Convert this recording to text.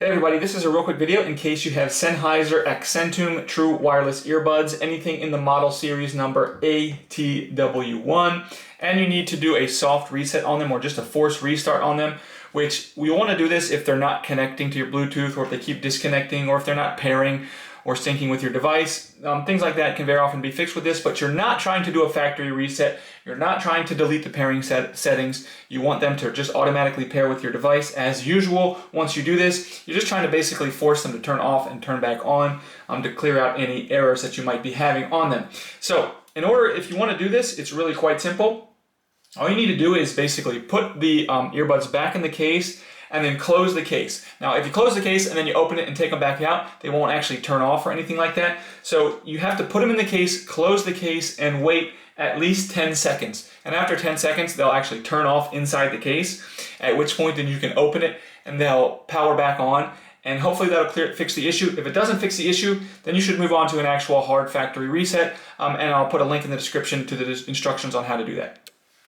Hey everybody, this is a real quick video in case you have Sennheiser Accentum True Wireless Earbuds, anything in the model series number ATW1, and you need to do a soft reset on them or just a forced restart on them, which we want to do this if they're not connecting to your Bluetooth or if they keep disconnecting or if they're not pairing or syncing with your device. Things like that can very often be fixed with this, but you're not trying to do a factory reset. You're not trying to delete the pairing settings. You want them to just automatically pair with your device as usual. Once you do this, you're just trying to basically force them to turn off and turn back on to clear out any errors that you might be having on them. So if you want to do this, it's really quite simple. All you need to do is basically put the earbuds back in the case and then close the case. Now, if you close the case and then you open it and take them back out, they won't actually turn off or anything like that. So you have to put them in the case, close the case, and wait at least 10 seconds. And after 10 seconds, they'll actually turn off inside the case, at which point then you can open it and they'll power back on. And hopefully that'll fix the issue. If it doesn't fix the issue, then you should move on to an actual hard factory reset. And I'll put a link in the description to the instructions on how to do that.